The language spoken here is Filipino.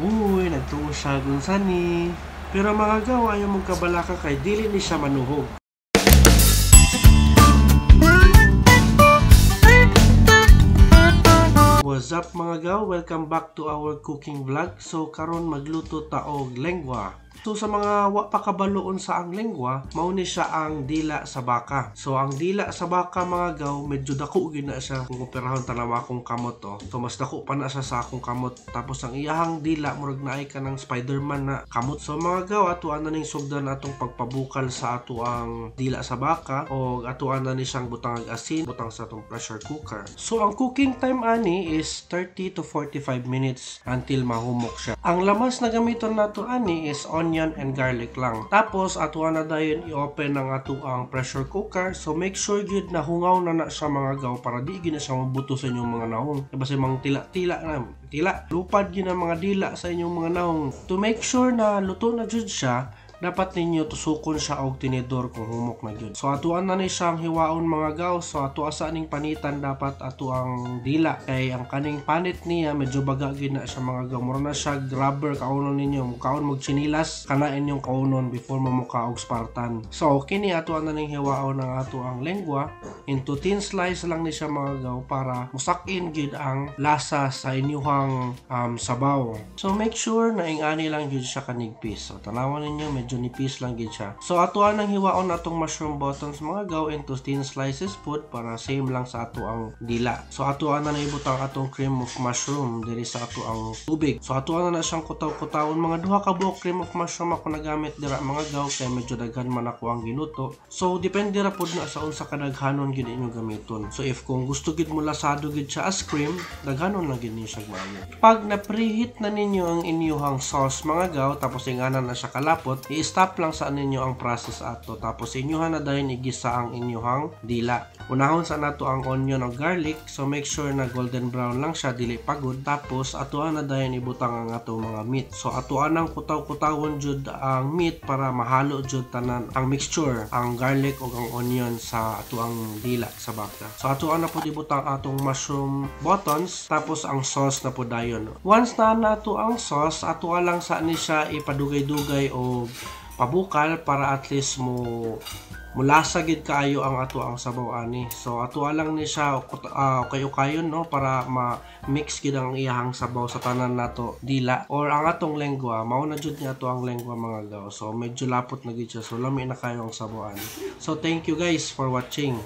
Uy, nagtuo siya unsa ni. Pero mga gaw ayaw mong kabalaka kay dili ni siya manuhog. What's up mga gaw? Welcome back to our cooking vlog. So karon magluto ta og lengwa. So sa mga wa pa kabaloon sa ang lengwa, mao ni siya ang dila sa baka. So ang dila sa baka mga gaw, medyo dako gyud na siya kung operahon tanawa akong kamot to. So mas dako pa na siya sa akong kamot. Tapos ang iyahang dila murag naay ka ng Spider-Man na kamot. So mga gaw, atuan na ning sugdan atong pagpabukal sa ato ang dila sa baka o atuan na ni siyang butang asin, butang sa atong pressure cooker. So ang cooking time ani is 30 to 45 minutes until mahumok siya. Ang lamas na gamiton nato ani is onion and garlic lang. Tapos atuan na dayon i-open ang ato ang pressure cooker. So make sure gyud na hungaw na siya mga gaw para di gyud na siya mabuto sa inyong mga nahong. Basta mang tila lupad gyud ang mga dila sa inyong mga nahong. To make sure na luto na gyud siya, dapat ninyo tusukon siya og tinidor kung humok na gyud. So atuan na ni siyang hiwaon mga gaw. So ato asa ning panitan dapat ato ang dila kay ang kaning panit niya medyo baga gyud na siya mga gaw. Mura na siya rubber kaunon ninyo, mukaon mag chinilas kana inyong kaunon before mamuka og spartan. So kini atuan na ning hiwaon ng ato ang lengwa into thin slice lang ni siya mga gaw para musak-in gyud ang lasa sa inyong sabaw. So make sure na ingani lang gyud siya kanigpis. So tanawan ninyo medyo nipis lang gid siya. So atuan ang hiwaon natong mushroom buttons mga gaw into thin slices pud para same lang sa ato ang dila. So atuan na ibutang atong cream of mushroom diri sa ato ang tubig. So atuan na siyang kutaw-kutawon mga duha ka buok cream of mushroom ako nagamit dira mga gaw kay medyo daghan man ako ang ginuto. So depende ra pud na sa unsa kadaghanon gid inyong gamiton. So if kung gusto gid mo lasado gid siya as cream, daghanon lang gid niyo siya maayo. Pag na preheat na ninyo ang inyong sauce mga gaw tapos inganan na siya kalapot, i-stop lang sa ninyo ang process ato tapos inyohan na dayon igisa ang inyohang dila. Unahon sa nato ang onion o garlic, so make sure na golden brown lang siya dili pagod. Tapos atuan na dayon ibutang ang ato mga meat. So atuan nang kutaw-kutawon jud ang meat para mahalo jud tanan ang mixture, ang garlic o ang onion sa ato ang dila sa baka. So atuan na pud ibutang atong mushroom buttons tapos ang sauce na pud dayon. Once na nato ang sauce, atuan lang sa ni siya ipadugay-dugay o pabukal para at least mulasa gid kaayo ang ato ang sabaw ani. So ato lang ni siya kayo no para ma-mix gid ang iyahang sabaw sa tanan nato dila or ang atong lengwa. Mao na jud ni ato ang lengwa mga gaw. So medyo lapot na gid siya. So lami na kayo ang sabaw ani. So thank you guys for watching.